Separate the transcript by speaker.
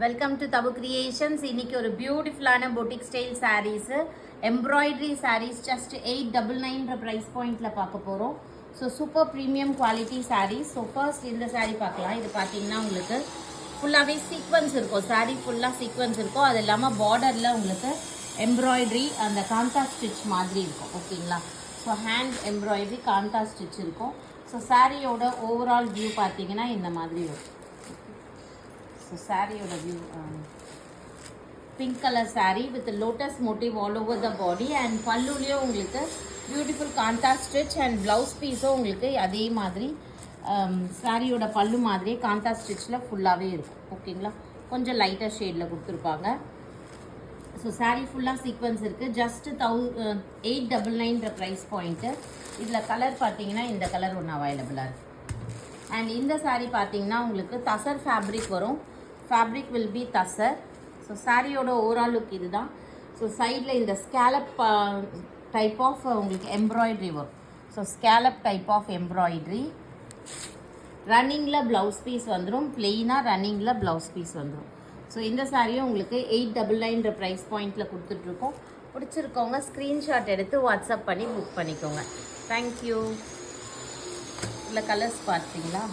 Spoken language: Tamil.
Speaker 1: Welcome to tabu creations. இன்னைக்கு ஒரு பியூட்டிஃபுல்லான boutique style saris, embroidery saris just 899 price பாயிண்ட்ல பார்க்க போகிறோம். So super premium quality saris. So first இந்த சாரீ பார்க்கலாம். இது பார்த்தீங்கன்னா உங்களுக்கு ஃபுல்லாகவே சீக்வன்ஸ் இருக்கும். சாரீ ஃபுல்லாக சீக்வன்ஸ் இருக்கும். அது இல்லாமல் பார்டரில் உங்களுக்கு எம்ப்ராய்டரி அந்த காந்தா ஸ்டிச் மாதிரி இருக்கும். ஓகேங்களா? So hand embroidery kantha stitch இருக்கும். ஸோ சாரியோட ஓவரால் வியூ பார்த்தீங்கன்னா இந்த மாதிரி இருக்கும். ஸோ சாரியோட view pink colour sari with lotus motif all over the body and பல்லுலேயும் உங்களுக்கு beautiful kantha stitch and blouse பீஸும் உங்களுக்கு அதே மாதிரி சாரியோட பல்லு மாதிரியே காந்தா ஸ்டிச்சில் ஃபுல்லாகவே இருக்கும். ஓகேங்களா? கொஞ்சம் லைட்டாக ஷேடில் கொடுத்துருப்பாங்க. ஸோ சாரீ ஃபுல்லாக சீக்வன்ஸ் இருக்குது. Just 899 price point. இதில் கலர் பார்த்தீங்கன்னா இந்த கலர் ஒன்று அவைலபிளாக இருக்குது. அண்ட் இந்த சாரீ பார்த்தீங்கன்னா உங்களுக்கு தசர் ஃபேப்ரிக் வரும். Fabric will be tussar. So சாரியோட ஓவரால் லுக் இது தான். ஸோ சைடில் இந்த ஸ்கேலப் டைப் ஆஃப் உங்களுக்கு எம்ப்ராய்டரி வரும். So scallop type of embroidery. ரன்னிங்கில் ப்ளவுஸ் பீஸ் வந்துடும். பிளெயினாக ரன்னிங்கில் ப்ளவுஸ் பீஸ் வந்துடும். ஸோ இந்த சாரியும் உங்களுக்கு 899 ப்ரைஸ் பாயிண்டில் கொடுத்துட்ருக்கோம். பிடிச்சிருக்கவங்க ஸ்க்ரீன்ஷாட் எடுத்து வாட்ஸ்அப் பண்ணி புக் பண்ணிக்கோங்க. தேங்க்யூ. இல்லை கலர்ஸ் பார்த்தீங்களா?